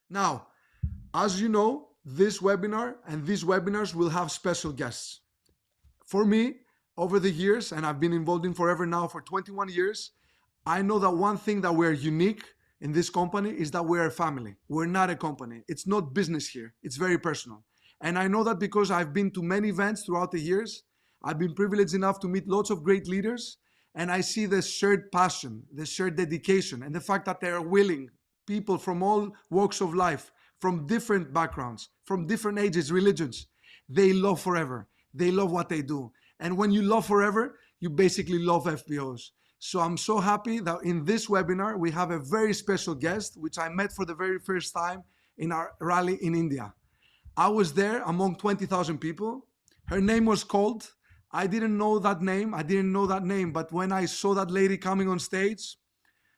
Now, as you know, this webinar and these webinars will have special guests. For me, over the years, and I've been involved in forever now for 21 years, I know that one thing that we're unique in this company is that we're a family. We're not a company. It's not business here. It's very personal. And I know that because I've been to many events throughout the years. I've been privileged enough to meet lots of great leaders, and I see the shared passion, the shared dedication, and the fact that they are willing, people from all walks of life, from different backgrounds, from different ages, religions, they love forever. They love what they do. And when you love forever, you basically love FBOs. So I'm so happy that in this webinar, we have a very special guest, which I met for the very first time in our rally in India. I was there among 20,000 people. Her name was called. I didn't know that name. But when I saw that lady coming on stage,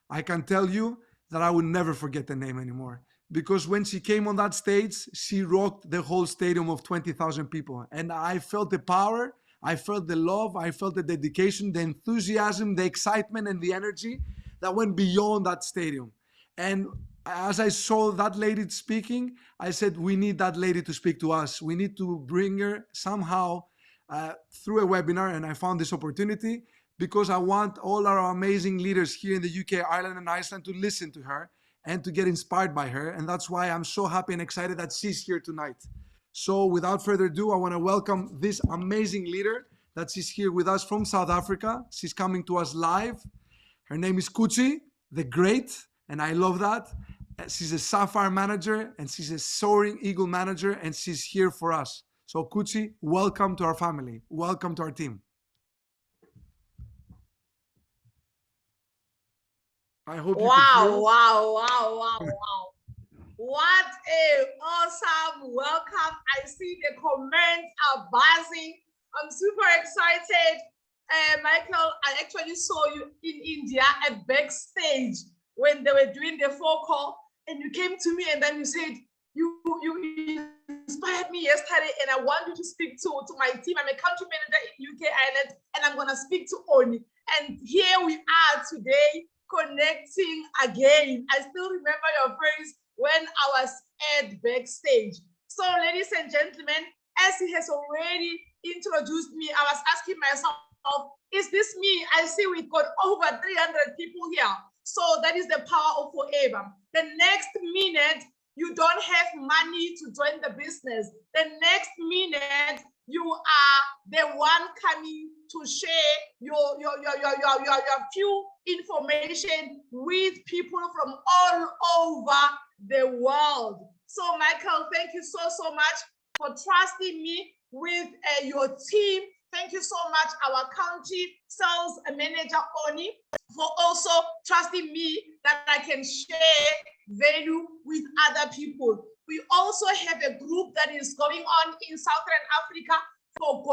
I can tell you that I will never forget the name anymore. Because when she came on that stage, she rocked the whole stadium of 20,000 people. And I felt the power, I felt the love, I felt the dedication, the enthusiasm, the excitement, and the energy that went beyond that stadium. And as I saw that lady speaking, I said, we need that lady to speak to us. We need to bring her somehow through a webinar. And I found this opportunity because I want all our amazing leaders here in the UK, Ireland, and Iceland to listen to her and to get inspired by her. And that's why I'm so happy and excited that she's here tonight. So without further ado, I want to welcome this amazing leader that she's here with us from South Africa. She's coming to us live. Her name is Khutjie, the Great, and I love that. She's a Sapphire manager and she's a Soaring Eagle manager, and she's here for us. So Khutjie, welcome to our family. Welcome to our team. I hope you can hear us. Wow. What a awesome welcome. I see the comments are buzzing. I'm super excited. Michael, I actually saw you in India at backstage when they were doing the phone call, and you came to me and then you said, you inspired me yesterday and I want you to speak to my team. I'm a country manager in UK Ireland and I'm going to speak to Oni. And here we are today connecting again. I still remember your face when I was at backstage. So ladies and gentlemen, as he has already introduced me, I was asking myself, is this me? I see we've got over 300 people here. So that is the power of forever. The next minute, you don't have money to join the business. The next minute, you are the one coming to share your few information with people from all over the world. So Michael, thank you so much for trusting me with your team. Thank you so much, our county sales manager, Oni, for also trusting me that I can share value with other people. We also have a group that is going on in Southern Africa for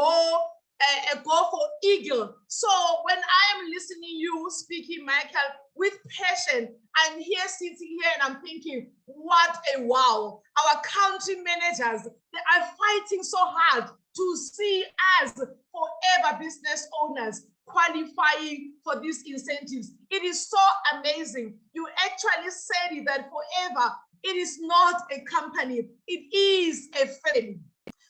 Go4Eagle. So when I am listening you speaking, Michael, with passion, I'm here sitting here and I'm thinking, what a wow. Our country managers, they are fighting so hard to see us forever business owners qualifying for these incentives. It is so amazing. You actually said that forever, it is not a company, it is a family.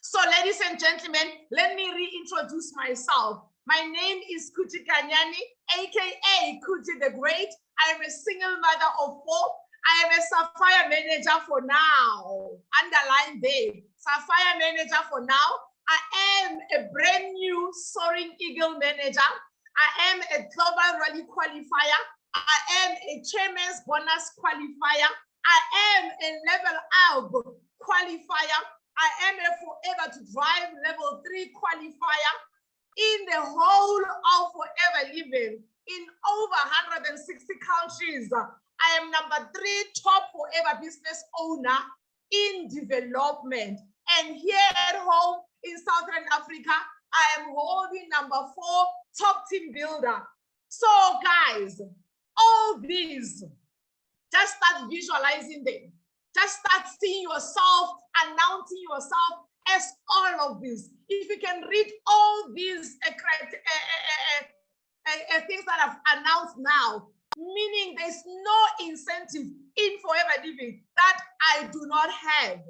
So ladies and gentlemen, let me reintroduce myself. My name is Khutjie Kanyani, aka Khutjie the Great. I am a single mother of 4. I am a Sapphire manager for now. Underline there, Sapphire manager for now. I am a brand new Soaring Eagle manager. I am a global rally qualifier. I am a chairman's bonus qualifier. I am a level up qualifier. I am a forever to drive level 3 qualifier in the whole of Forever Living in over 160 countries. I am number 3 top forever business owner in development. And here at home in Southern Africa, I am holding number 4 top team builder. So guys, all these, just start visualizing them. Just start seeing yourself, announcing yourself as all of this. If you can read all these things that I've announced now, meaning there's no incentive in Forever Living that I do not have.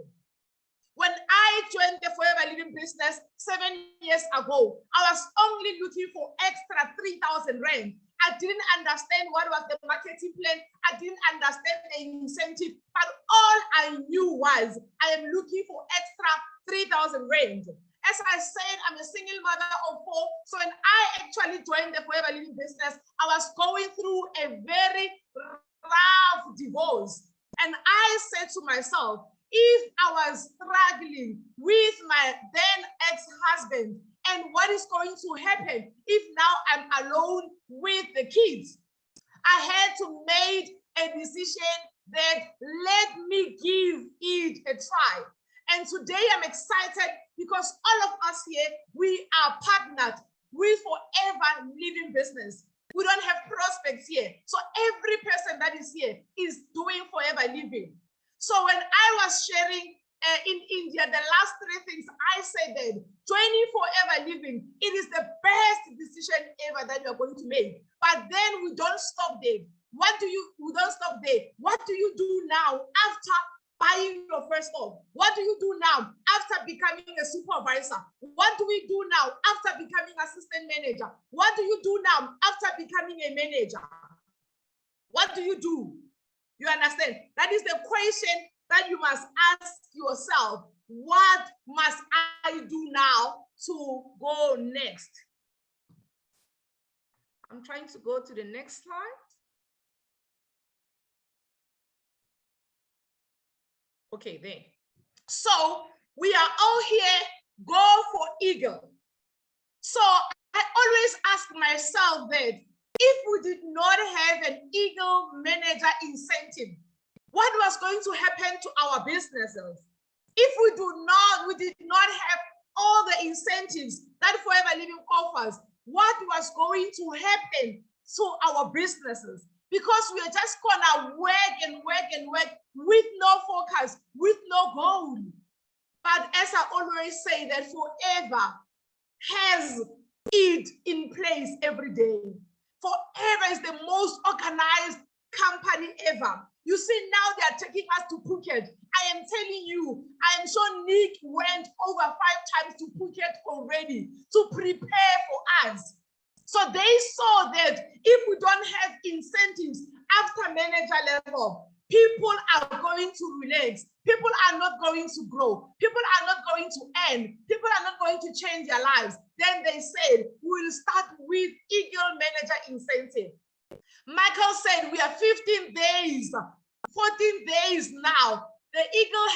When I joined the Forever Living business 7 years ago, I was only looking for extra 3,000 Rand. I didn't understand what was the marketing plan. I didn't understand the incentive, but all I knew was I am looking for extra 3,000 Rand. As I said, I'm a single mother of 4. So when I actually joined the Forever Living business, I was going through a very rough divorce. And I said to myself, if I was struggling with my then ex-husband, and what is going to happen if now I'm alone with the kids? I had to make a decision that let me give it a try. And today I'm excited because all of us here, we are partnered with Forever Living business. We don't have prospects here. So every person that is here is doing Forever Living. So when I was sharing in India, the last 3 things I said that joining Forever Living, it is the best decision ever that you're going to make. But then we don't stop there. We don't stop there. What do you do now after buying your first home? What do you do now after becoming a supervisor? What do we do now after becoming assistant manager? What do you do now after becoming a manager? What do you do? You understand? That is the question that you must ask yourself. What must I do now to go next? I'm trying to go to the next slide. Okay, there. So we are all here, Go4Eagle. So I always ask myself that if we did not have an Eagle Manager incentive, what was going to happen to our businesses? If we did not have all the incentives that Forever Living offers, what was going to happen to our businesses? Because we are just gonna work and work and work with no focus, with no goal. But as I always say, that Forever has it in place every day. Forever is the most organized company ever. You see, now they are taking us to Phuket. I am telling you, I am sure Nick went over 5 times to Phuket already to prepare for us. So they saw that if we don't have incentives after manager level, people are going to relax. People are not going to grow. People are not going to earn. People are not going to change their lives. Then they said, we'll start with Eagle Manager Incentive. Michael said, we are 15 days, 14 days now. The Eagle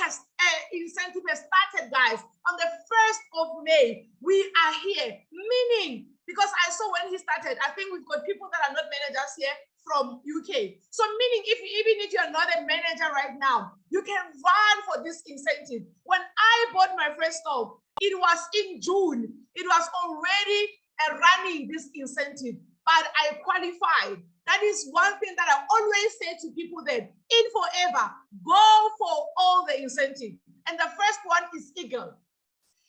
incentive has started, guys. On the 1st of May, we are here. Meaning, because I saw when he started, I think we've got people that are not managers here from UK. So meaning, even if you're not a manager right now, you can run for this incentive. When I bought my first stove, it was in June. It was already running this incentive, but I qualified. That is one thing that I always say to people that in Forever, go for all the incentive. And the first one is Eagle.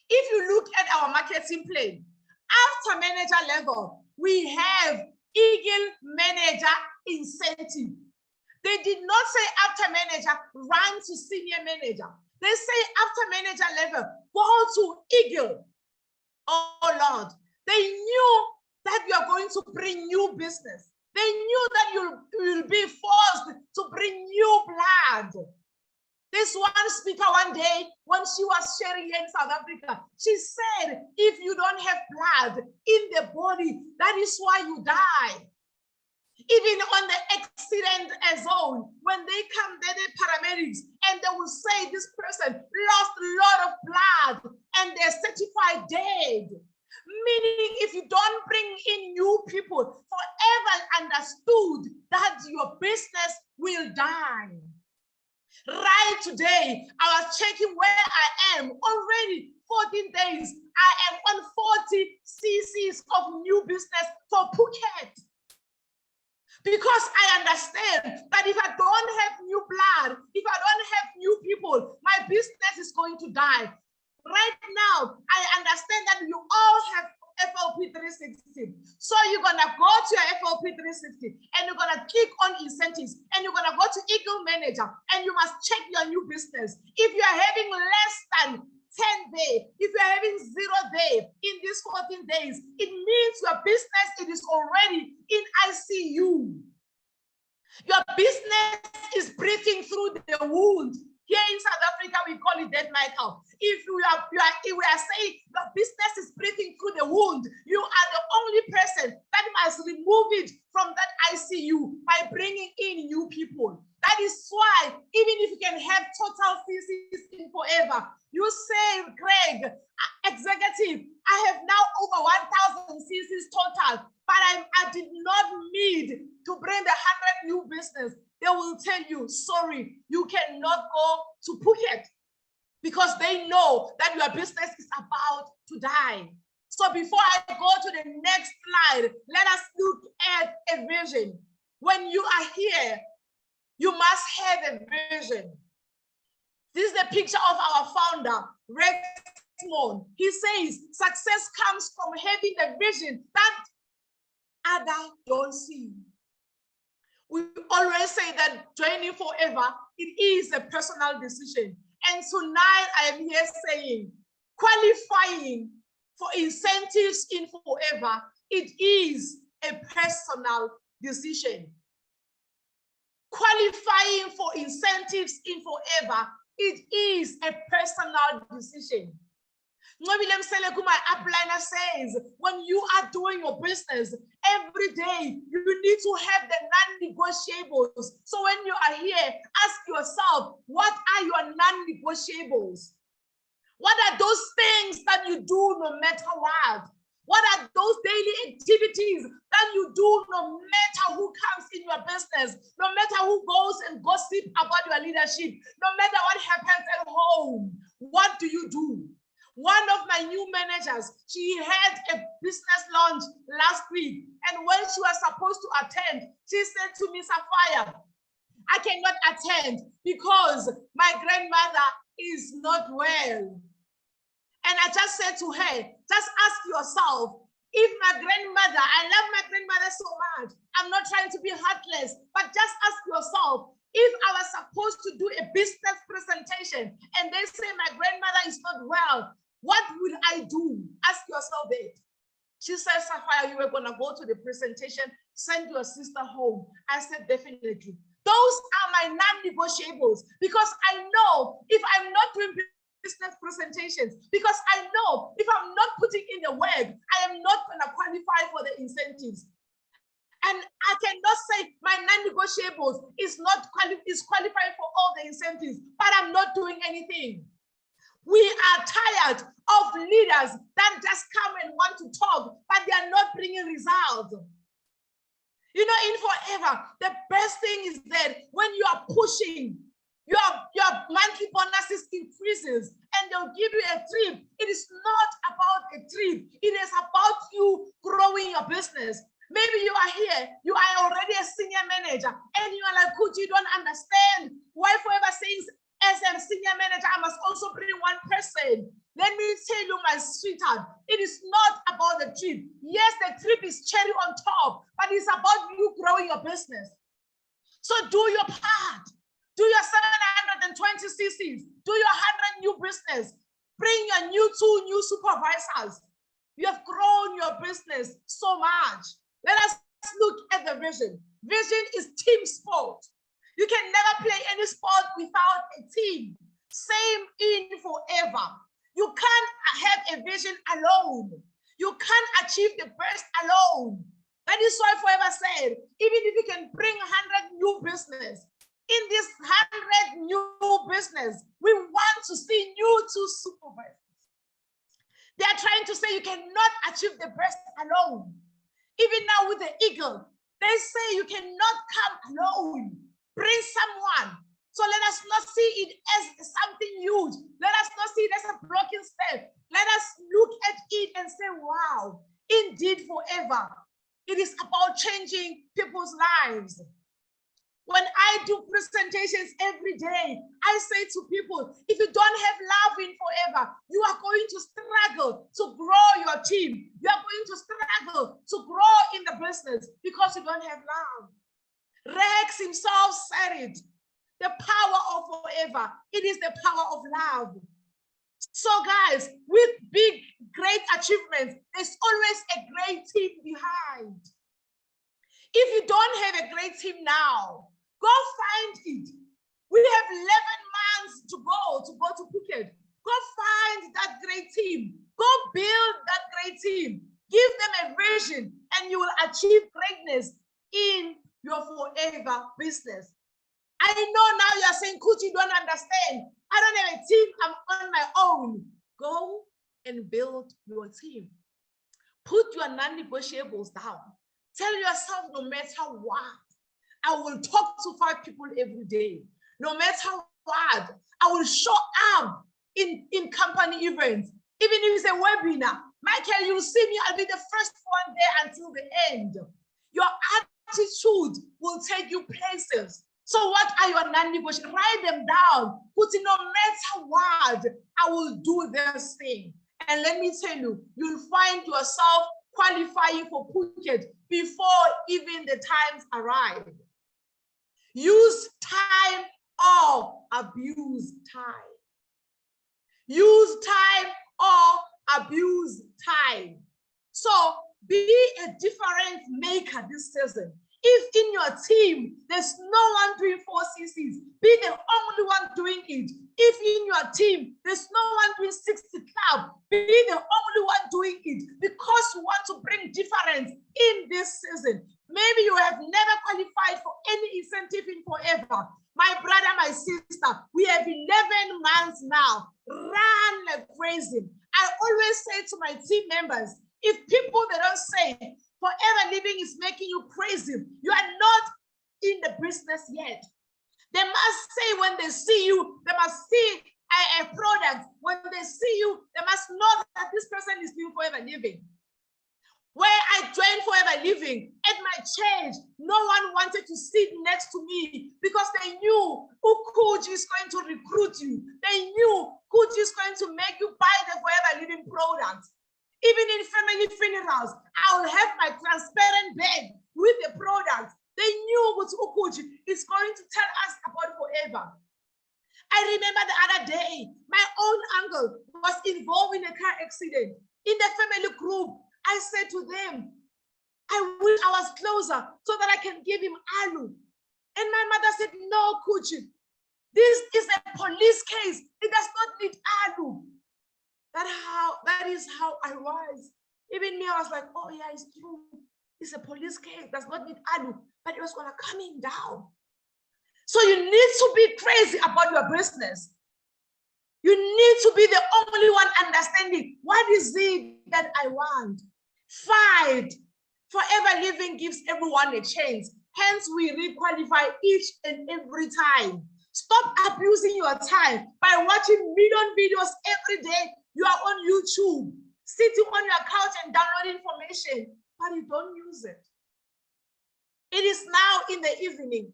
If you look at our marketing plan, after manager level, we have Eagle Manager Incentive. They did not say after manager, run to senior manager. They say after manager level, go to Eagle. Oh Lord, they knew that we are going to bring new business. They knew that you will be forced to bring new blood. This one speaker one day, when she was sharing here in South Africa, she said, if you don't have blood in the body, that is why you die. Even on the accident zone, when they come there, the paramedics, and they will say this person lost a lot of blood and they're certified dead. Meaning, if you don't bring in new people, Forever understood that your business will die. Right today, I was checking where I am. Already 14 days, I am on 40 cc's of new business for Phuket. Because I understand that if I don't have new blood, if I don't have new people, my business is going to die. Right now, I understand that you all have FLP 360. So you're going to go to your FLP 360 and you're going to click on incentives and you're going to go to Eagle Manager and you must check your new business. If you are having less than 10 days, if you're having 0 day in these 14 days, it means your business, it is already in ICU. Your business is breathing through the wound. Here in South Africa, we call it dead, Michael. If we are saying the business is breathing through the wound, you are the only person that must remove it from that ICU by bringing in new people. That is why, even if you can have total CCs in forever, you say, Greg, executive, I have now over 1,000 CCs total, but I did not need to bring the 100 new business. They will tell you, sorry, you cannot go to Phuket because they know that your business is about to die. So before I go to the next slide, let us look at a vision. When you are here, you must have a vision. This is the picture of our founder, Rex Mon. He says, success comes from having a vision that others don't see. We always say that joining forever, it is a personal decision. And tonight I am here saying, qualifying for incentives in forever, it is a personal decision. Qualifying for incentives in forever, it is a personal decision. Nobilem Selekuma upliner says, when you are doing your business every day, you need to have the non-negotiables. So when you are here, ask yourself, what are your non-negotiables? What are those things that you do no matter what? What are those daily activities that you do no matter who comes in your business, no matter who goes and gossip about your leadership, no matter what happens at home? What do you do? One of my new managers, she had a business launch last week, and when she was supposed to attend, she said to me, Sapphire, I cannot attend because my grandmother is not well. And I just said to her, just ask yourself, if my grandmother, I love my grandmother so much, I'm not trying to be heartless, but just ask yourself, if I was supposed to do a business presentation and they say my grandmother is not well, what would I do? Ask yourself that. She said, Sapphire, you were going to go to the presentation, send your sister home. I said, definitely. Those are my non-negotiables because I know if I'm not doing business presentations, because I know if I'm not putting in the work, I am not going to qualify for the incentives. And I cannot say my non-negotiables is qualified for all the incentives, but I'm not doing anything. We are tired of leaders that just come and want to talk, but they are not bringing results. You know, in forever, the best thing is that when you are pushing, your monthly bonuses increases and they'll give you a trip. It is not about a trip. It is about you growing your business. Maybe you are here, you are already a senior manager, and you are like, Khutjie, you don't understand why forever says, as a senior manager, I must also bring one person. Let me tell you, my sweetheart, it is not about the trip. Yes, the trip is cherry on top, but it's about you growing your business. So do your part. Do your 720 cc's. Do your 100 new business. Bring your two new supervisors. You have grown your business so much. Let us look at the vision. Vision is team sport. You can never play any sport without a team. Same in forever. You can't have a vision alone. You can't achieve the best alone. That is why forever said, even if you can bring 100 new business, in this 100 new business, we want to see you two supervisors. They are trying to say you cannot achieve the best alone. Even now with the Eagle, they say you cannot come alone. Bring someone. So let us not see it as something huge. Let us not see it as a broken step. Let us look at it and say, wow, indeed forever. It is about changing people's lives. When I do presentations every day, I say to people, if you don't have love in forever, you are going to struggle to grow your team. You are going to struggle to grow in the business because you don't have love. Rex himself said it. The power of forever, it is the power of love. So guys, with big, great achievements, there's always a great team behind. If you don't have a great team now, go find it. We have 11 months to go to Phuket. Go find that great team. Go build that great team. Give them a vision and you will achieve greatness in your forever business. I know now you're saying, Khutjie, you don't understand. I don't have a team. I'm on my own. Go and build your team. Put your non-negotiables down. Tell yourself, no matter what, I will talk to 5 people every day. No matter what, I will show up in company events. Even if it's a webinar, Michael, you'll see me, I'll be the first one there until the end. Your attitude will take you places. So what are your non-negotiables? Write them down. Put in, no matter what, I will do this thing. And let me tell you, you'll find yourself qualifying for Phuket before even the times arrive. Use time or abuse time. Use time or abuse time. So be a difference maker this season. If in your team, there's no one doing 4 CCs, be the only one doing it. If in your team, there's no one doing 60 club, be the only one doing it because you want to bring difference in this season. Maybe you have never qualified for any incentive in forever. My brother, my sister, we have 11 months now. Run like crazy. I always say to my team members, if people, they don't say, forever living is making you crazy, you are not in the business yet. They must say when they see you, they must see a product. When they see you, they must know that this person is doing forever living. Where I joined Forever Living, at my church, no one wanted to sit next to me because they knew Khutjie is going to recruit you. They knew Khutjie is going to make you buy the Forever Living products. Even in family funerals, I will have my transparent bag with the products. They knew what Khutjie is going to tell us about forever. I remember the other day, my own uncle was involved in a car accident. In the family group, I said to them, I wish I was closer so that I can give him alu. And my mother said, no, Khutjie, this is a police case. It does not need alu. That is how I was. Even me, I was like, oh yeah, it's true. It's a police case, does not need alu, but it was gonna coming down. So you need to be crazy about your business. You need to be the only one understanding what is it that I want. Fight. Forever Living gives everyone a chance. Hence, we requalify each and every time. Stop abusing your time by watching million videos every day. You are on YouTube, sitting on your couch and downloading information, but you don't use it. It is now in the evening.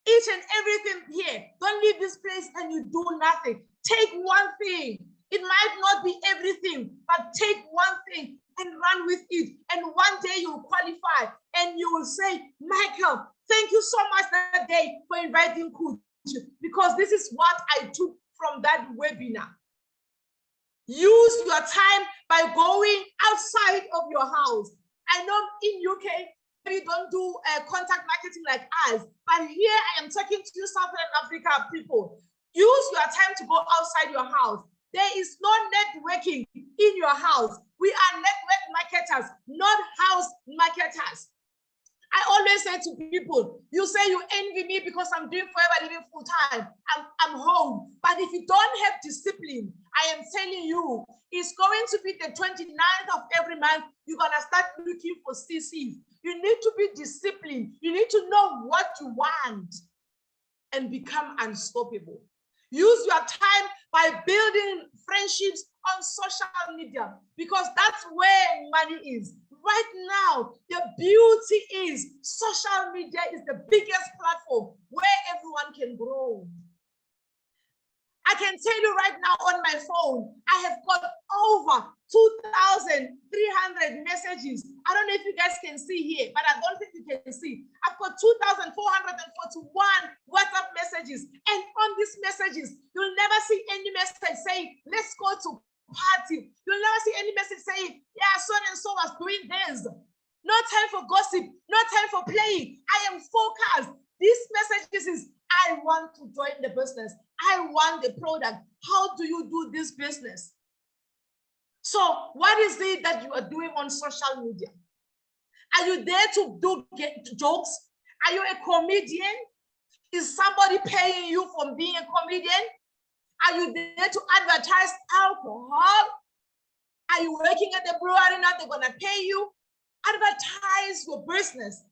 Each and everything here. Don't leave this place and you do nothing. Take one thing. It might not be everything, but take one thing and run with it. And one day you will qualify and you will say, Michael, thank you so much that day for inviting Khutjie, because this is what I took from that webinar. Use your time by going outside of your house. I know in UK, we don't do contact marketing like us, but here I am talking to you, Southern Africa people. Use your time to go outside your house. There is no networking in your house. We are network marketers, not house marketers. I always say to people, you say you envy me because I'm doing Forever Living full time. I'm home. But if you don't have discipline, I am telling you, it's going to be the 29th of every month. You're going to start looking for CCs. You need to be disciplined. You need to know what you want and become unstoppable. Use your time by building friendships on social media, because that's where money is. right now, the beauty is social media is the biggest platform where everyone can grow. I can tell you right now on my phone, I have got over 2,300 messages. I don't know if you guys can see here, but I don't think you can see. I've got 2,441 WhatsApp messages. And on these messages, you'll never see any message saying, let's go to party. You'll never see any message saying, yeah, so and so was doing this. No time for gossip, no time for playing. I am focused. These messages is, I want to join the business. I want the product. How do you do this business? So what is it that you are doing on social media? Are you there to do jokes? Are you a comedian? Is somebody paying you for being a comedian? Are you there to advertise alcohol? Are you working at the brewery now? They're going to pay you? Advertise your business.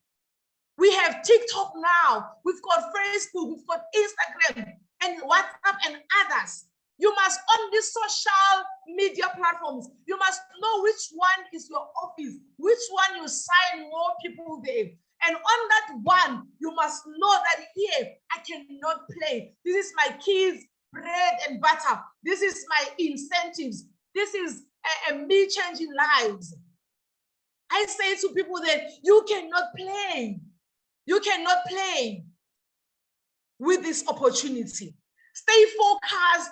We have TikTok now. We've got Facebook. We've got Instagram and WhatsApp and others. You must, on these social media platforms, you must know which one is your office, which one you sign more people there. And on that one, you must know that here, I cannot play. This is my kids' bread and butter. This is my incentives. This is me changing lives. I say to people that you cannot play. You cannot play with this opportunity. Stay focused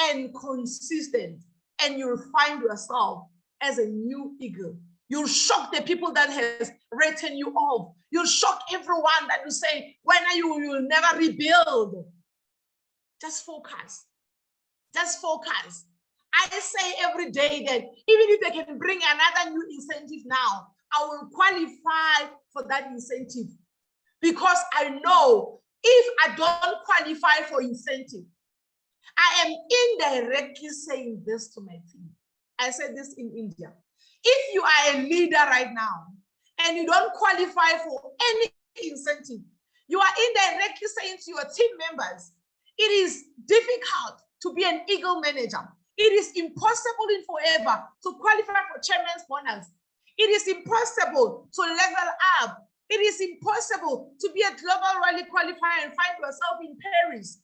and consistent, and you'll find yourself as a new eagle. You'll shock the people that has written you off. You'll shock everyone that you say, when are you? You'll never rebuild. Just focus. Just focus. I say every day that even if they can bring another new incentive now, I will qualify for that incentive. Because I know if I don't qualify for incentive, I am indirectly saying this to my team. I said this in India. If you are a leader right now and you don't qualify for any incentive, you are indirectly saying to your team members, it is difficult to be an Eagle manager. It is impossible in forever to qualify for chairman's bonus. It is impossible to level up. It is impossible to be a global rally qualifier and find yourself in Paris.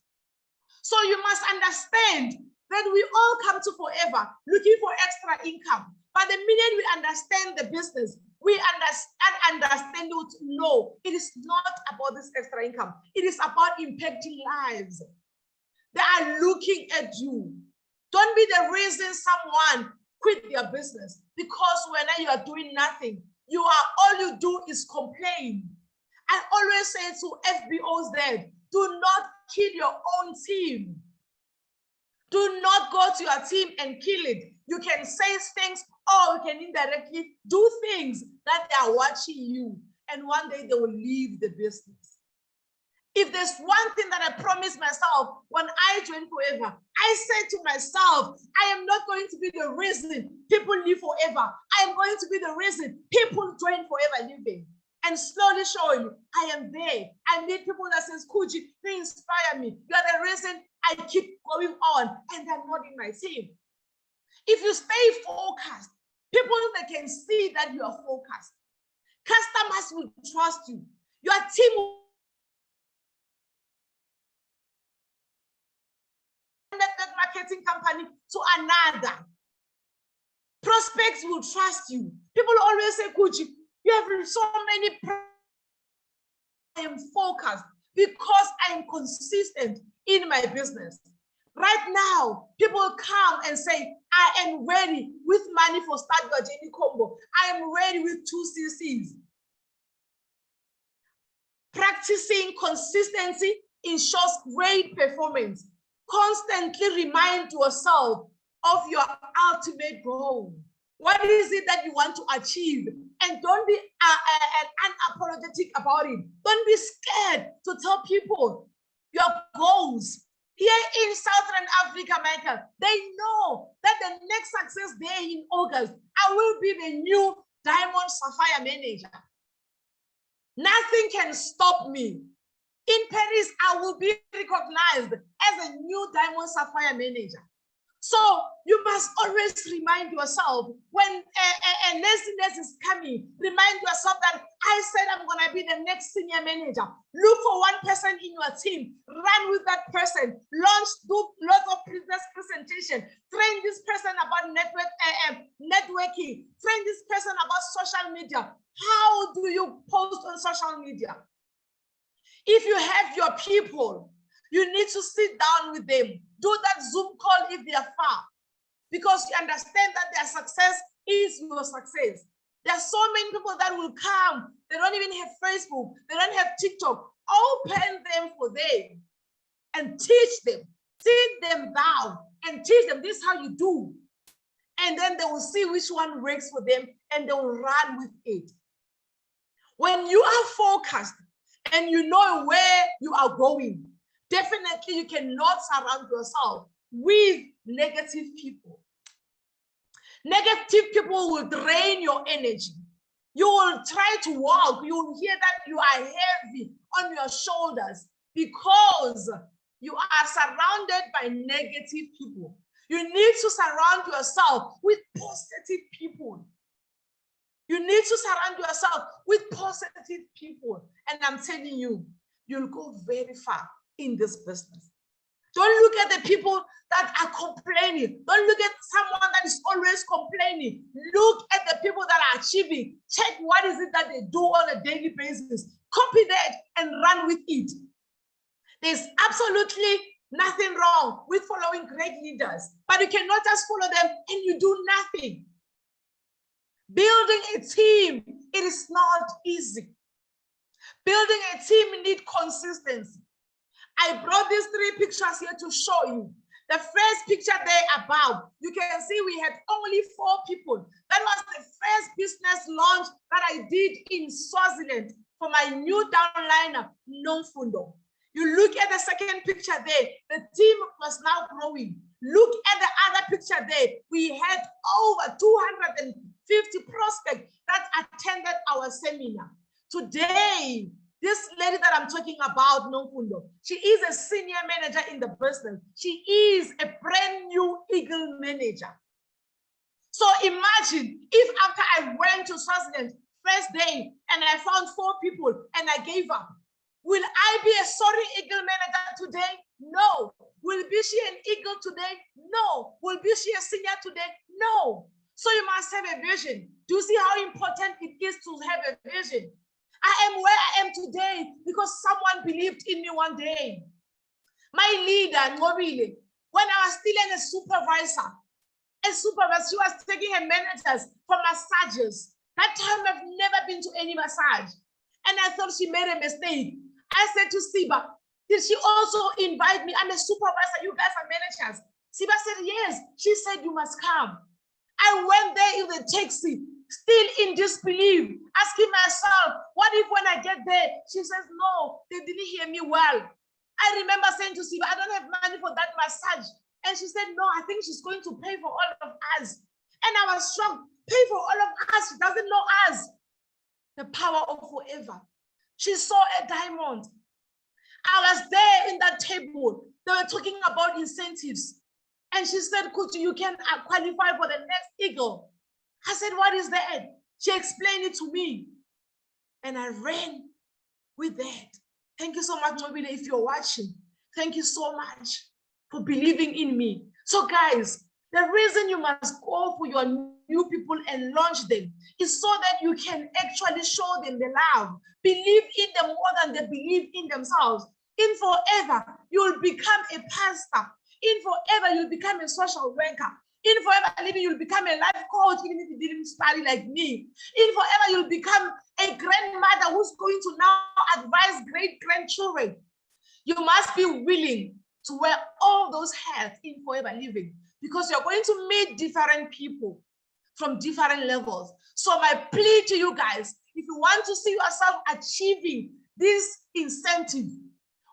So you must understand that we all come to forever looking for extra income. But the minute we understand the business, we understand to know it is not about this extra income. It is about impacting lives. They are looking at you. Don't be the reason someone quit their business because when you are doing nothing, all you do is complain. I always say to FBOs there, do not kill your own team. Do not go to your team and kill it. You can say things or you can indirectly do things that they are watching you. And one day they will leave the business. If there's one thing that I promised myself when I joined Forever, I said to myself, I am not going to be the reason people live forever. I am going to be the reason people join Forever Living. And slowly showing you, I am there. I meet people that says, Khutjie, they inspire me. You are the reason I keep going on, and they're not in my team. If you stay focused, people that can see that you are focused, customers will trust you. Your team will that marketing company to another. Prospects will trust you. People always say, Khutjie, you have so many. I am focused because I am consistent in my business. Right now, people come and say, I am ready with money for Start Your Journey Combo. I am ready with 2 CCs. Practicing consistency ensures great performance. Constantly remind yourself of your ultimate goal. What is it that you want to achieve? And don't be unapologetic about it. Don't be scared to tell people your goals. Here in Southern Africa, Michael, they know that the next success day in August, I will be the new Diamond Sapphire manager. Nothing can stop me. In Paris, I will be recognized as a new Diamond Sapphire manager. So you must always remind yourself when a laziness is coming, remind yourself that I said I'm going to be the next senior manager. Look for one person in your team, run with that person, do lots of business presentation, train this person about networking, train this person about social media. How do you post on social media? If you have your people, you need to sit down with them. Do that Zoom call if they are far, because you understand that their success is your success. There are so many people that will come. They don't even have Facebook. They don't have TikTok. Open them for them and teach them. Sit them down and teach them this is how you do. And then they will see which one works for them and they will run with it. When you are focused and you know where you are going, definitely you cannot surround yourself with negative people. Negative people will drain your energy. You will try to walk. You will hear that you are heavy on your shoulders because you are surrounded by negative people. You need to surround yourself with positive people. You need to surround yourself with positive people. And I'm telling you, you'll go very far in this business. Don't look at the people that are complaining. Don't look at someone that is always complaining. Look at the people that are achieving. Check what is it that they do on a daily basis. Copy that and run with it. There's absolutely nothing wrong with following great leaders, but you cannot just follow them and you do nothing. Building a team, it is not easy. Building a team needs consistency. I brought these 3 pictures here to show you. The first picture there above, you can see we had only 4 people. That was the first business launch that I did in Swaziland for my new downliner, Nomfundo. You look at the second picture there, the team was now growing. Look at the other picture there. We had over 250 prospects that attended our seminar. Today, this lady that I'm talking about, Nomfundo, she is a senior manager in the business. She is a brand new Eagle manager. So imagine if after I went to Swaziland first day and I found 4 people and I gave up. Will I be a sorry Eagle manager today? No. Will she an Eagle today? No. Will she a senior today? No. So you must have a vision. Do you see how important it is to have a vision? I am where I am today because someone believed in me one day. My leader, Ngobile, when I was still a supervisor, she was taking her managers for massages. That time I've never been to any massage. And I thought she made a mistake. I said to Siba, did she also invite me? I'm a supervisor, you guys are managers. Siba said, yes. She said, you must come. I went there in the taxi, still in disbelief, asking myself, what if when I get there, she says, no, they didn't hear me well. I remember saying to Siba, I don't have money for that massage. And she said, no, I think she's going to pay for all of us. And I was shocked, pay for all of us, she doesn't know us. The power of forever. She saw a diamond. I was there in that table. They were talking about incentives. And she said, Khutjie, you can qualify for the next Eagle. I said, what is that? She explained it to me. And I ran with that. Thank you so much, Mobile, if you're watching. Thank you so much for believing in me. So guys, the reason you must go for your new people and launch them is so that you can actually show them the love. Believe in them more than they believe in themselves. In forever, you'll become a pastor. In forever, you'll become a social worker. In forever living, you'll become a life coach, even if you didn't study like me. In forever, you'll become a grandmother who's going to now advise great-grandchildren. You must be willing to wear all those hats in forever living because you're going to meet different people from different levels. So my plea to you guys, if you want to see yourself achieving this incentive,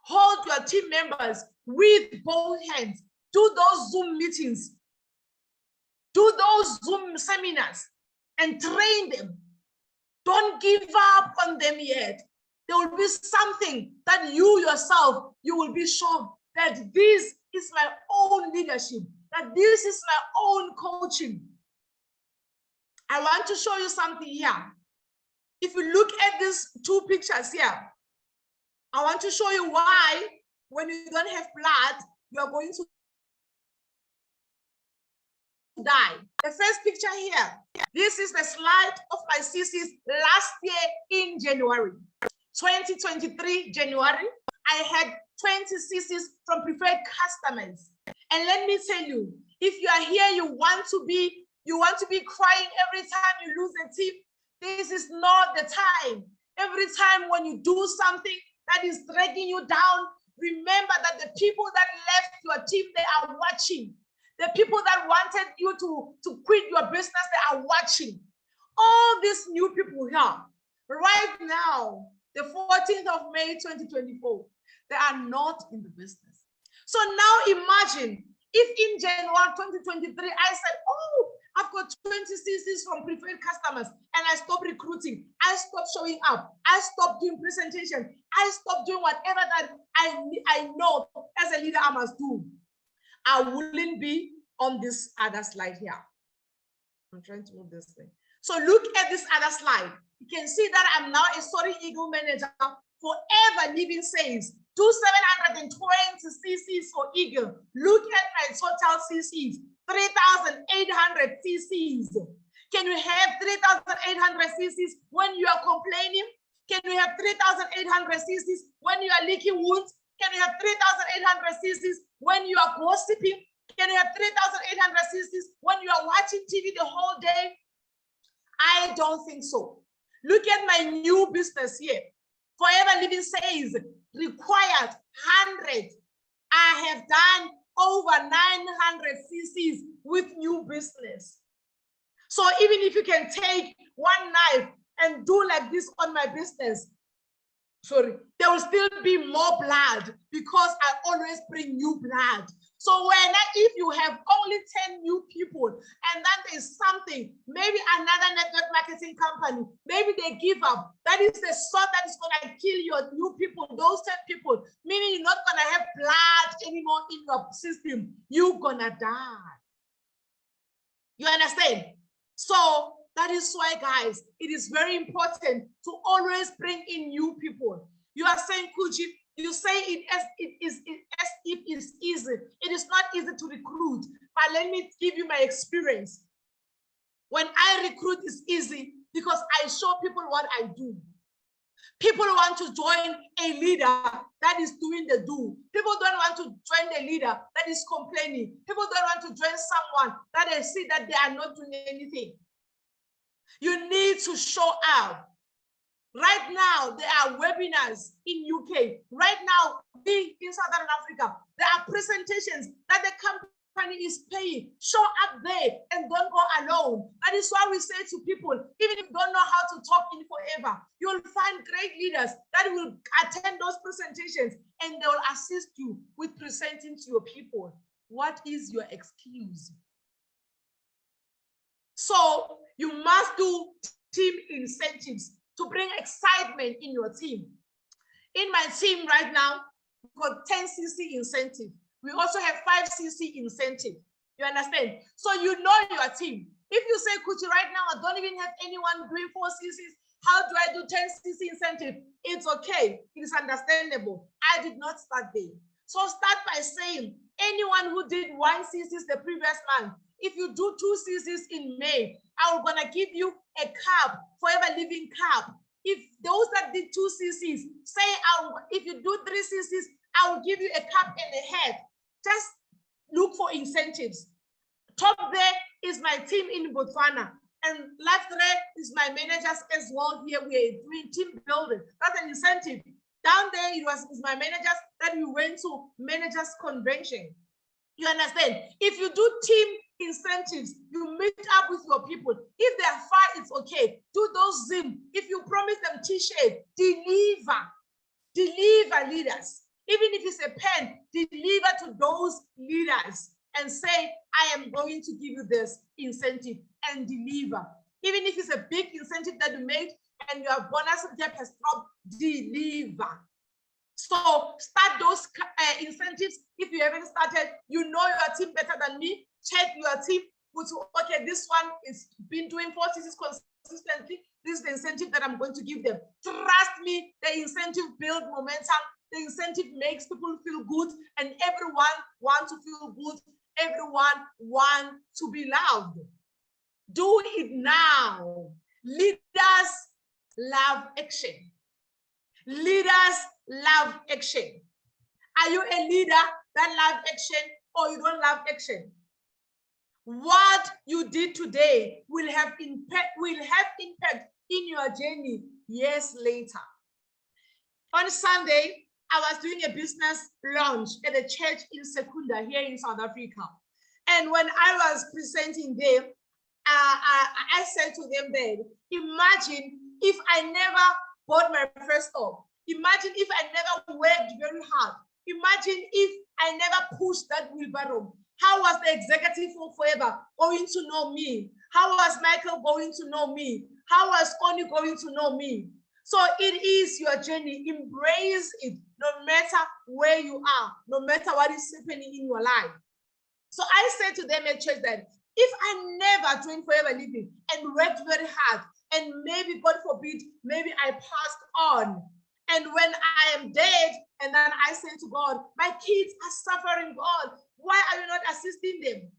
hold your team members with both hands. Do those Zoom meetings. Do those Zoom seminars and train them. Don't give up on them yet. There will be something that you yourself, you will be shocked that this is my own leadership. that this is my own coaching. I want to show you something here. If you look at these two pictures here, I want to show you why when you don't have blood, you are going to die. The first picture here, this is the slide of my CCs last year in January. 2023 January, I had 20 CCs from preferred customers. And let me tell you, if you are here, you want to be crying every time you lose a team. This is not the time. Every time when you do something that is dragging you down, remember that the people that left your team, they are watching. The people that wanted you to quit your business, they are watching. All these new people here, right now, the 14th of May, 2024, they are not in the business. So now imagine if in January 2023, I said, oh, I've got 20 CCs from preferred customers, and I stopped recruiting. I stopped showing up. I stopped doing presentation. I stopped doing whatever that I know as a leader I must do. I wouldn't be on this other slide here. I'm trying to move this thing. So look at this other slide. You can see that I'm now a Go4Eagle manager. Forever Living says, do 720 CCs for Eagle. Look at my total CCs, 3,800 CCs. Can you have 3,800 CCs when you are complaining? Can you have 3,800 CCs when you are leaking wounds? Can you have 3,800 CCs when you are gossiping? Can you have 3,800 CCs when you are watching TV the whole day? I don't think so. Look at my new business here. Forever Living says, required 100. I have done over 900 CCs with new business. So even if you can take one knife and do like this on my business, sorry, there will still be more blood because I always bring new blood. So if you have only 10 new people and then there's something, maybe another network marketing company, maybe they give up, that is the sword that is going to kill your new people, those 10 people, meaning you're not going to have blood anymore in your system. You're going to die. You understand? So that is why, guys, it is very important to always bring in new people. You are saying, Khutjie, you say it as if it's easy. It is not easy to recruit, but let me give you my experience. When I recruit, it's easy because I show people what I do. People want to join a leader that is doing the do. People don't want to join a leader that is complaining. People don't want to join someone that they see that they are not doing anything. You need to show up. Right now, there are webinars in UK. Right now, being in Southern Africa, there are presentations that the company is paying. Show up there and don't go alone. That is why we say to people, even if you don't know how to talk in forever, you'll find great leaders that will attend those presentations and they will assist you with presenting to your people. What is your excuse? So you must do team incentives to bring excitement in your team. In my team right now, we've got 10 CC incentive. We also have 5 CC incentive. You understand? So you know your team. If you say, Khutjie, right now, I don't even have anyone doing 4 CCs, how do I do 10 CC incentive? It's okay. It is understandable. I did not start there. So start by saying, anyone who did 1 CCs the previous month, if you do 2 CCs in May, I'm gonna give you a cup, Forever Living cup. If those that did 2 CCs, say if you do 3 CCs, I will give you a cup and a hat. Just look for incentives. Top there is my team in Botswana, and left there is my managers as well. Here we are doing team building. That's an incentive. Down there is my managers that we went to managers convention. You understand? If you do team incentives, you meet up with your people. If they are far, it's okay. Do those Zoom. If you promise them t-shirt, deliver leaders. Even if it's a pen, deliver to those leaders and say, I am going to give you this incentive and deliver. Even if it's a big incentive that you made and your bonus gap has dropped, deliver. So start those incentives. If you haven't started, you know your team better than me. Check your team. Okay, this one is been doing 4 seasons consistently. This is the incentive that I'm going to give them. Trust me, the incentive builds momentum. The incentive makes people feel good, and everyone wants to feel good. Everyone wants to be loved. Do it now. Leaders love action. Leaders love action. Are you a leader that loves action, or you don't love action? What you did today will have impact in your journey years later. On Sunday, I was doing a business launch at a church in Secunda here in South Africa. And when I was presenting there, I said to them then, imagine if I never bought my first stop. Imagine if I never worked very hard. Imagine if I never pushed that wheelbarrow. How was the executive for Forever going to know me? How was Michael going to know me? How was Connie going to know me? So it is your journey. Embrace it, no matter where you are, no matter what is happening in your life. So I said to them at church that if I never joined Forever Living and worked very hard, and maybe, God forbid, maybe I passed on, and when I am dead, and then I say to God, my kids are suffering, God, why are you not assisting them?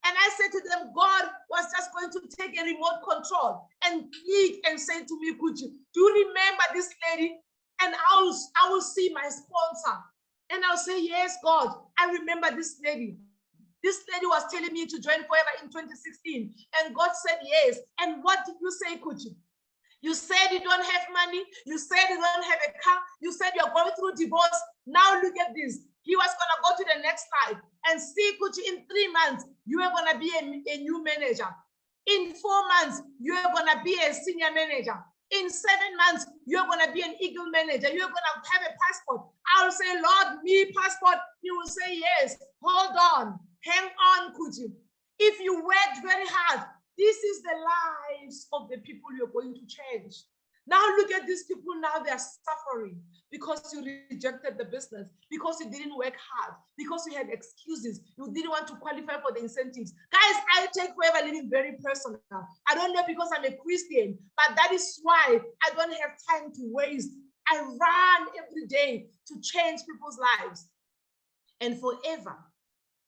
And I said to them, God was just going to take a remote control and click and say to me, Khutjie, do you remember this lady? And I will see my sponsor. And I'll say, yes, God, I remember this lady. This lady was telling me to join Forever in 2016. And God said, yes. And what did you say, Khutjie? You said you don't have money. You said you don't have a car. You said you're going through divorce. Now look at this. He was going to go to the next slide and see, Khutjie, in 3 months, you are going to be a new manager. In 4 months, you are going to be a senior manager. In 7 months, you're going to be an Eagle manager. You're going to have a passport. I'll say, Lord, me passport. He will say, yes. Hold on. Hang on, Khutjie. If you worked very hard, this is the lives of the people you're going to change. Now look at these people now, they're suffering because you rejected the business, because you didn't work hard, because you had excuses, you didn't want to qualify for the incentives. Guys, I take Forever Living very personal. I don't know because I'm a Christian, but that is why I don't have time to waste. I run every day to change people's lives. And Forever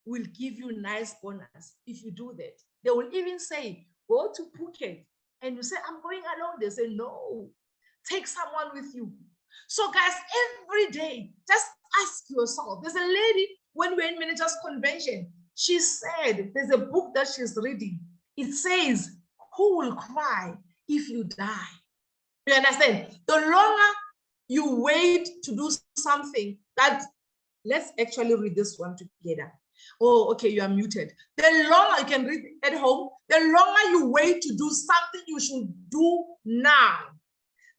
will give you nice bonus if you do that. They will even say, go to Phuket. And you say, I'm going alone. They say, no, take someone with you. So guys, every day, just ask yourself. There's a lady, when we're in managers convention, she said, there's a book that she's reading. It says, who will cry if you die? You understand? The longer you wait to do something, let's actually read this one together. Oh, okay, you are muted. The longer you can read at home, the longer you wait to do something you should do now,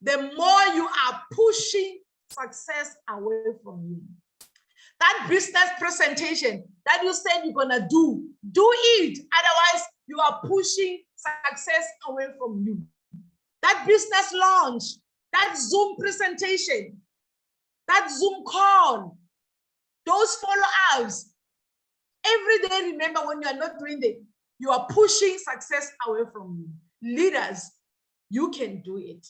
the more you are pushing success away from you. That business presentation that you said you're going to do it. Otherwise, you are pushing success away from you. That business launch, that Zoom presentation, that Zoom call, those follow-ups. Every day, remember, when you are not doing it, you are pushing success away from you. Leaders, you can do it.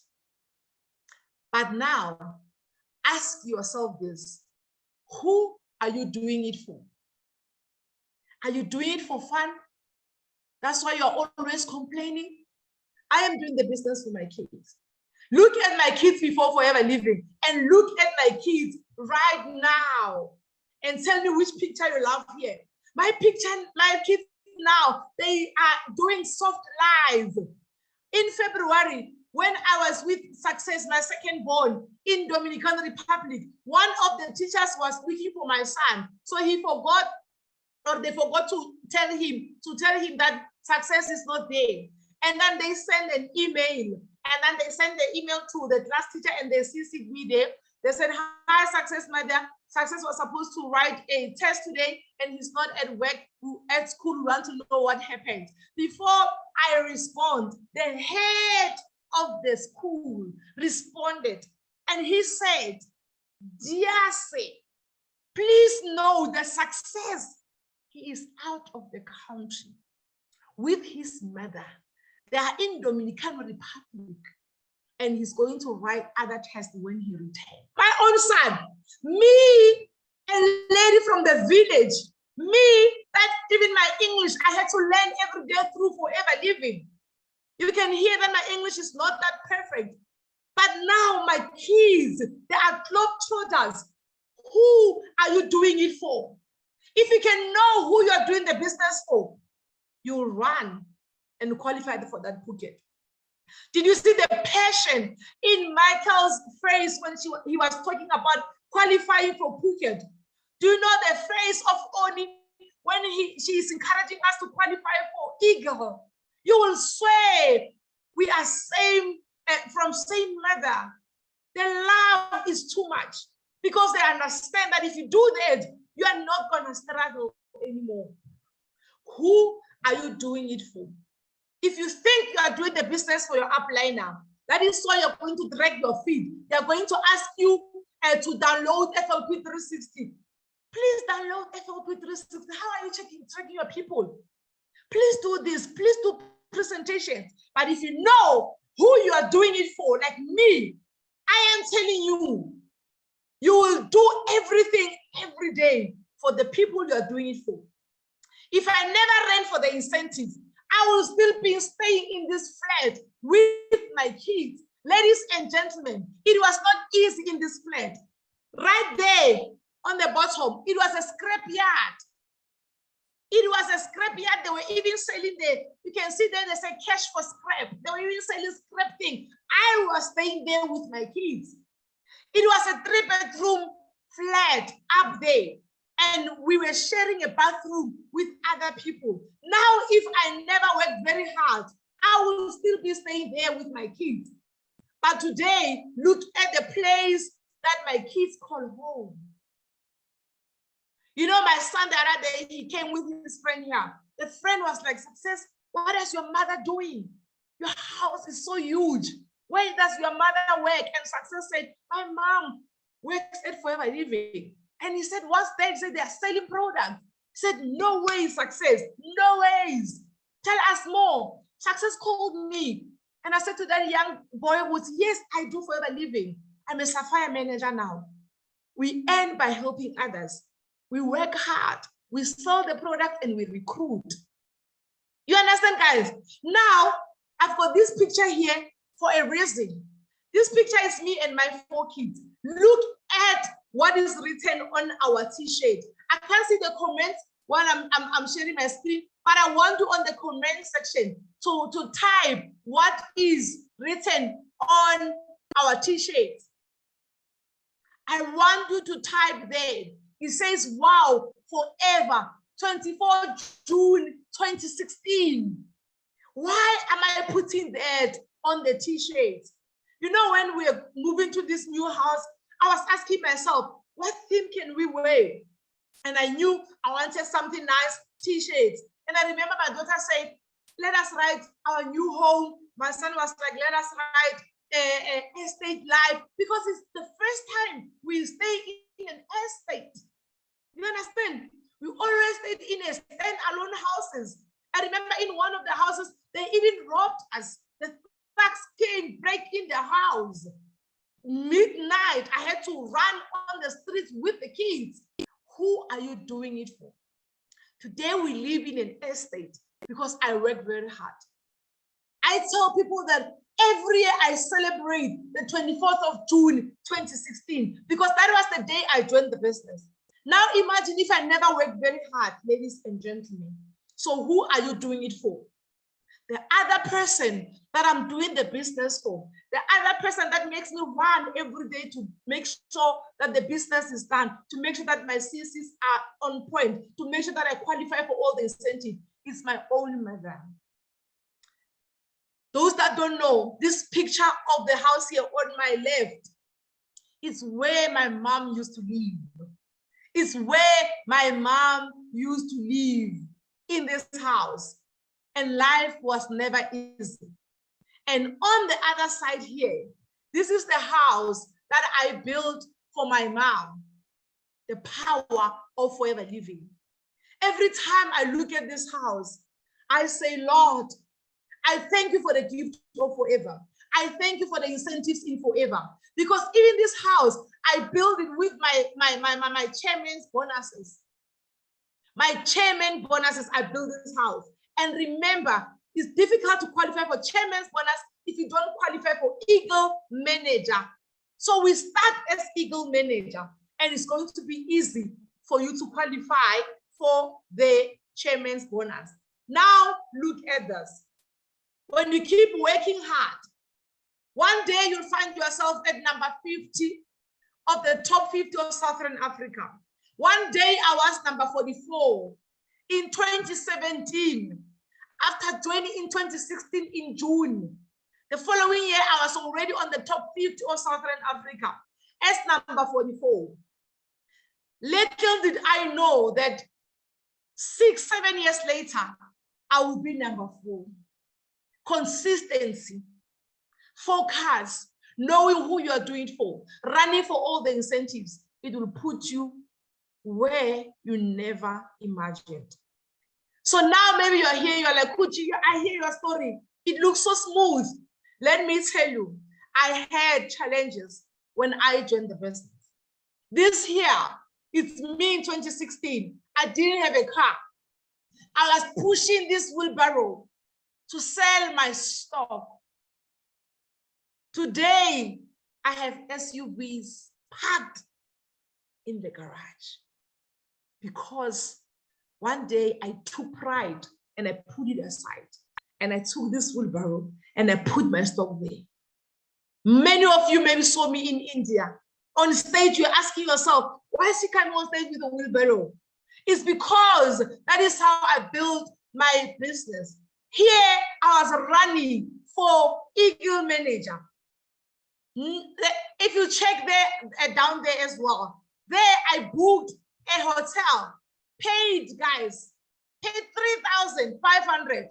But now, ask yourself this. Who are you doing it for? Are you doing it for fun? That's why you're always complaining. I am doing the business for my kids. Look at my kids before Forever Living, and look at my kids right now, and tell me which picture you love here. My kids now, they are doing soft live. In February, when I was with Success, my second born, in Dominican Republic, one of the teachers was looking for my son. So he forgot, or they forgot to tell him that Success is not there. And then they send an email, and then they send the email to the class teacher, and they CC'd me there. They said, hi, Success, mother. Success was supposed to write a test today, and he's not at work, at school. We want to know what happened. Before I respond, the head of the school responded, and he said, Dear say, please know the success. He is out of the country with his mother. They are in Dominican Republic, and he's going to write other tests when he returns. My own son, me, a lady from the village, me, that even my English, I had to learn every day through Forever Living. You can hear that my English is not that perfect. But now my kids, they are globetrotters. Who are you doing it for? If you can know who you're doing the business for, you'll run and qualify for that Phuket. Did you see the passion in Michael's face when he was talking about qualifying for Phuket? Do you know the face of Oni when she is encouraging us to qualify for Eagle? You will swear we are from same mother. The love is too much because they understand that if you do that, you are not going to struggle anymore. Who are you doing it for? If you think you are doing the business for your upliner, that is why you're going to drag your feet. They're going to ask you to download FLP 360. Please download FLP 360. How are you tracking your people? Please do this. Please do presentations. But if you know who you are doing it for, like me, I am telling you, you will do everything every day for the people you are doing it for. If I never ran for the incentives, I will still be staying in this flat with my kids. Ladies and gentlemen, it was not easy in this flat. Right there on the bottom, it was a scrap yard. It was a scrap yard. They were even selling you can see there, they say cash for scrap. They were even selling scrap thing. I was staying there with my kids. It was a 3-bedroom flat up there. And we were sharing a bathroom with other people. Now, if I never worked very hard, I will still be staying there with my kids. But today, look at the place that my kids call home. You know, my son the other day, he came with his friend here. The friend was like, Success, what is your mother doing? Your house is so huge. Where does your mother work? And Success said, my mom works at Forever Living. And he said, what's that? He said, they're selling products. He said, no way, Success. No ways. Tell us more. Success called me. And I said to that young boy, yes, I do Forever Living. I'm a Sapphire manager now. We earn by helping others. We work hard. We sell the product and we recruit. You understand, guys? Now, I've got this picture here for a reason. This picture is me and my 4 kids. Look at what is written on our t-shirt. I can't see the comments while I'm sharing my screen, but I want you on the comment section to type what is written on our t-shirt. I want you to type there. It says, wow, forever, 24 June 2016. Why am I putting that on the t-shirt? You know, when we're moving to this new house, I was asking myself, what theme can we wear? And I knew I wanted something nice, t-shirts. And I remember my daughter said, let us write our new home. My son was like, let us write estate life, because it's the first time we stay in an estate. You understand? We always stayed in a stand-alone houses. I remember in one of the houses, they even robbed us. The thugs came, break in the house. Midnight, I had to run on the streets with the kids. Who are you doing it for? Today we live in an estate because I work very hard. I tell people that every year I celebrate the 24th of June 2016 because that was the day I joined the business. Now imagine if I never worked very hard, ladies and gentlemen. So who are you doing it for? The other person that I'm doing the business for, the other person that makes me run every day to make sure that the business is done, to make sure that my CCs are on point, to make sure that I qualify for all the incentives, is my own mother. Those that don't know, this picture of the house here on my left is where my mom used to live. It's where my mom used to live, in this house. And life was never easy. And on the other side here, this is the house that I built for my mom. The power of forever living. Every time I look at this house, I say, Lord, I thank you for the gift of forever. I thank you for the incentives in forever. Because even this house, I build it with my chairman's bonuses. My chairman bonuses, I build this house. And remember, it's difficult to qualify for chairman's bonus if you don't qualify for Eagle Manager. So we start as Eagle Manager, and it's going to be easy for you to qualify for the chairman's bonus. Now, look at this. When you keep working hard, one day you'll find yourself at number 50 of the top 50 of Southern Africa. One day I was number 44. In 2017, after joining in 2016 in June, the following year I was already on the top 50 of Southern Africa as number 44. Little did I know that 6-7 years later, I will be number 4. Consistency, focus, knowing who you are doing it for, running for all the incentives, it will put you where you never imagined. So now maybe you're here, you're like, Khutjie, I hear your story. It looks so smooth. Let me tell you, I had challenges when I joined the business. This year, it's me in 2016. I didn't have a car. I was pushing this wheelbarrow to sell my stock. Today, I have SUVs parked in the garage because one day I took pride and I put it aside. And I took this wheelbarrow and I put my stock there. Many of you maybe saw me in India. On stage, you're asking yourself, why is he coming on stage with a wheelbarrow? It's because that is how I built my business. Here, I was running for Eagle Manager. If you check there, down there as well, there I booked a hotel, paid 3,500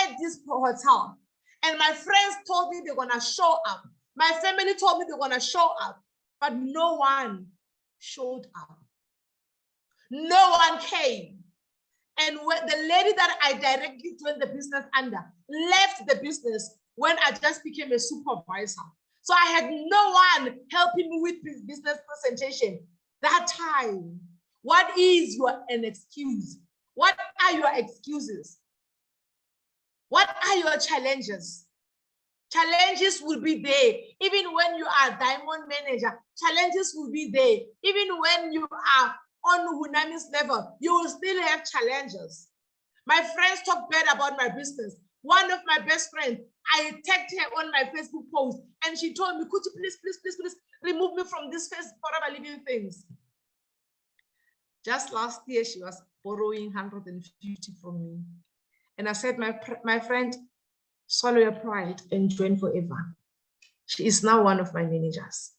at this hotel. And my friends told me they're gonna show up. My family told me they're gonna show up, but no one showed up. No one came. And when the lady that I directly joined the business under left the business when I just became a supervisor. So I had no one helping me with business presentation that time. What is an excuse? What are your excuses? What are your challenges? Challenges will be there. Even when you are a diamond manager, challenges will be there. Even when you are on Hunami's level, you will still have challenges. My friends talk bad about my business. One of my best friends, I tagged her on my Facebook post and she told me, Khutjie, please remove me from this forever living things. Just last year, she was borrowing 150 from me. And I said, my friend, swallow your pride and join forever. She is now one of my managers.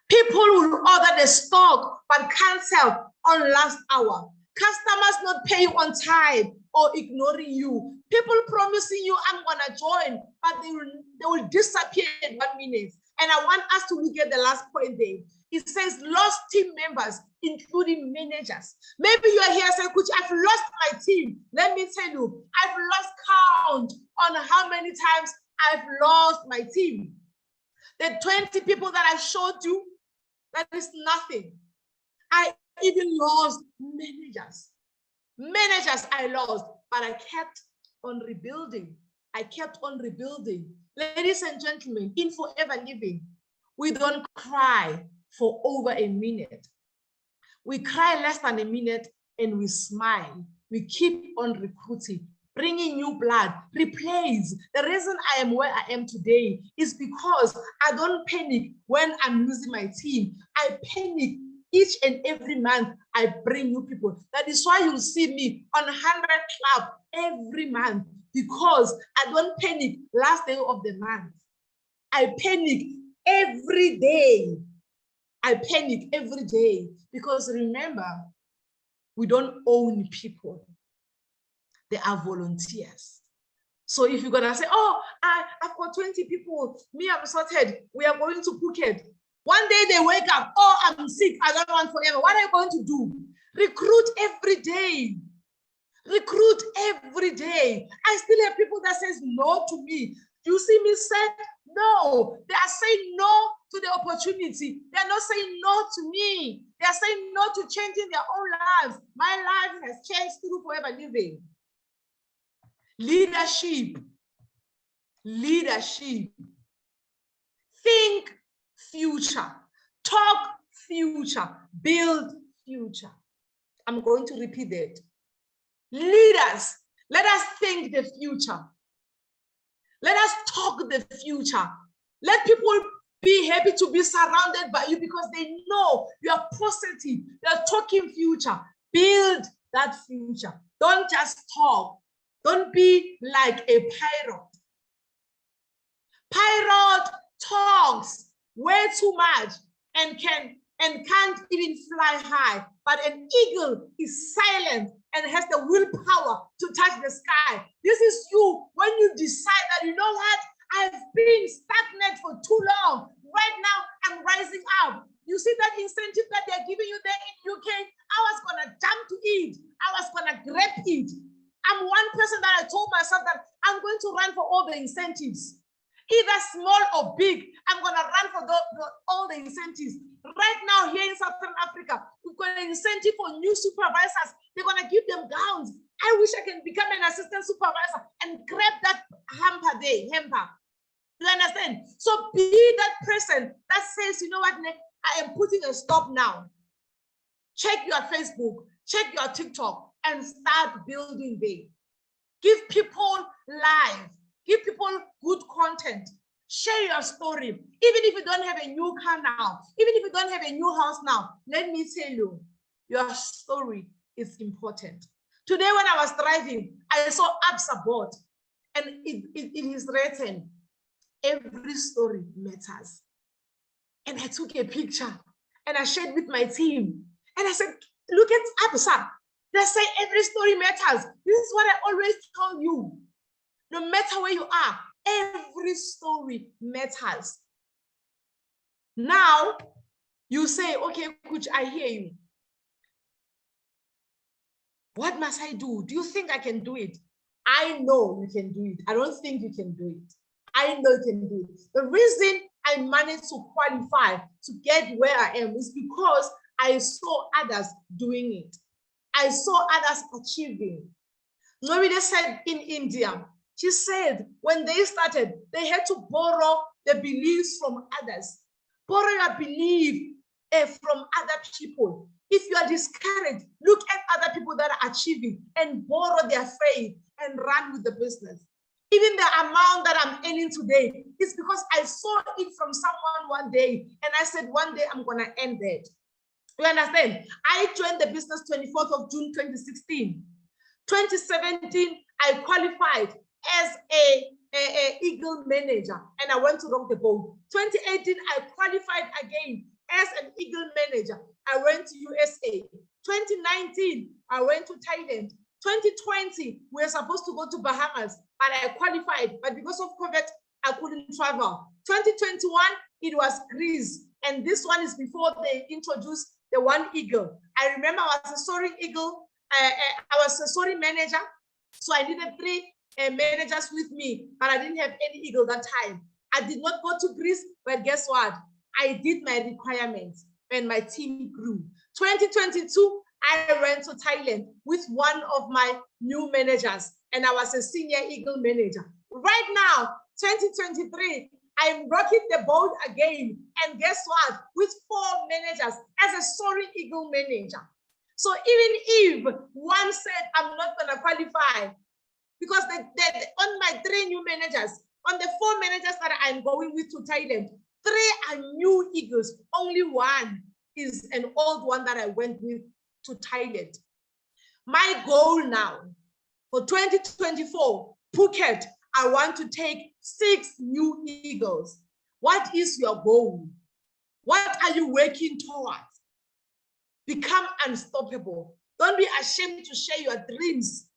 People will order the stock but cancel on last hour. Customers not paying on time or ignoring you. People promising you, I'm gonna join, but they will disappear in 1 minute. And I want us to look at the last point there. It says lost team members, including managers. Maybe you are here saying, Khutjie, I've lost my team. Let me tell you, I've lost count on how many times I've lost my team. The 20 people that I showed you, that is nothing. I even lost managers. Managers I lost, but I kept on rebuilding. I kept on rebuilding. Ladies and gentlemen, in Forever Living, we don't cry for over a minute. We cry less than a minute and we smile. We keep on recruiting, bringing new blood, replace. The reason I am where I am today is because I don't panic when I'm losing my team. I panic each and every month. I bring new people. That is why you see me on 100 Club every month, because I don't panic last day of the month. I panic every day. I panic every day because remember, we don't own people. They are volunteers. So if you're gonna say, oh, I've got 20 people, me, I'm sorted, we are going to Phuket. One day they wake up, oh, I'm sick, I don't want forever. What are you going to do? Recruit every day. Recruit every day. I still have people that says no to me. Do you see me say no? They are saying no to the opportunity. They are not saying no to me. They are saying no to changing their own lives. My life has changed through Forever Living. Leadership. Leadership. Think future. Talk future. Build future. I'm going to repeat that. Leaders, let us think the future. Let us talk the future. Let people be happy to be surrounded by you because they know you are positive. You are talking future. Build that future. Don't just talk. Don't be like a pirate. Pirate talks way too much and can't even fly high. But an eagle is silent and has the willpower to touch the sky. This is you when you decide that, you know what, I've been stagnant for too long. Right now, I'm rising up. You see that incentive that they're giving you there in UK? I was gonna jump to it. I was gonna grab it. I'm one person that I told myself that I'm going to run for all the incentives. Either small or big, I'm gonna run for all the incentives. Right now, here in Southern Africa, we've got an incentive for new supervisors. They're going to give them gowns. I wish I can become an assistant supervisor and grab that hamper there, hamper. You understand? So be that person that says, you know what, I am putting a stop now. Check your Facebook, check your TikTok, and start building there. Give people life. Give people good content. Share your story. Even if you don't have a new car now, even if you don't have a new house now, let me tell you, your story is important. Today when I was driving, I saw Absa board, and it is written, every story matters. And I took a picture and I shared with my team. And I said, look at Absa. They say every story matters. This is what I always tell you. No matter where you are, every story matters. Now, you say, okay, Khutjie, I hear you. What must I do? Do you think I can do it? I know you can do it. I don't think you can do it. I know you can do it. The reason I managed to qualify to get where I am is because I saw others doing it. I saw others achieving. Nobody said in India, she said when they started, they had to borrow the beliefs from others. Borrow your belief from other people. If you are discouraged, look at other people that are achieving and borrow their faith and run with the business. Even the amount that I'm earning today is because I saw it from someone one day and I said, one day I'm going to end that. You understand? I joined the business 24th of June, 2016. 2017, I qualified as a Eagle manager and I went to rock the boat. 2018, I qualified again as an Eagle manager. I went to USA. 2019, I went to Thailand. 2020, we were supposed to go to Bahamas, but I qualified. But because of COVID, I couldn't travel. 2021, it was Greece. And this one is before they introduced the One Eagle. I remember I was a soaring eagle. I was a soaring manager. So I needed 3 managers with me, but I didn't have any eagle that time. I did not go to Greece, but guess what? I did my requirements and my team grew. 2022, I went to Thailand with one of my new managers and I was a senior eagle manager. Right now, 2023, I'm rocking the boat again. And guess what? With 4 managers as a soaring eagle manager. So even if one said, I'm not going to qualify, because on my 3 new managers, on the 4 managers that I'm going with to Thailand, 3 are new eagles. Only 1 is an old one that I went with to Thailand. My goal now for 2024, Phuket, I want to take 6 new eagles. What is your goal? What are you working towards? Become unstoppable. Don't be ashamed to share your dreams.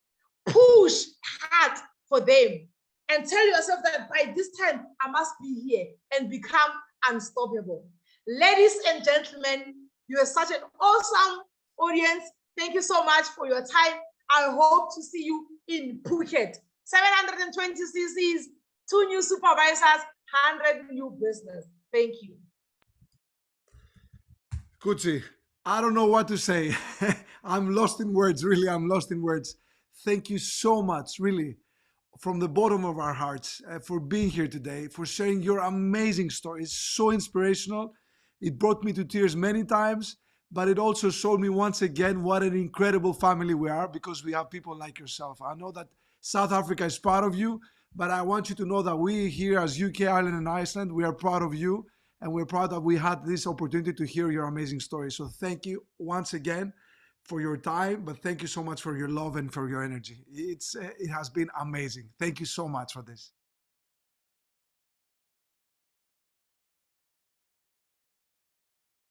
Push hard for them and tell yourself that by this time I must be here and become unstoppable. Ladies and gentlemen, you are such an awesome audience. Thank you so much for your time. I hope to see you in Phuket. 720 cc's, 2 new supervisors, 100 new business. Thank you. Khutjie, I don't know what to say. I'm lost in words, really. I'm lost in words. Thank you so much, really, from the bottom of our hearts, for being here today, for sharing your amazing story. It's so inspirational. It brought me to tears many times, but it also showed me once again what an incredible family we are because we have people like yourself. I know that South Africa is proud of you, but I want you to know that we here as UK, Ireland, and Iceland, we are proud of you. And we're proud that we had this opportunity to hear your amazing story. So thank you once again for your time, but thank you so much for your love and for your energy. It has been amazing. Thank you so much for this.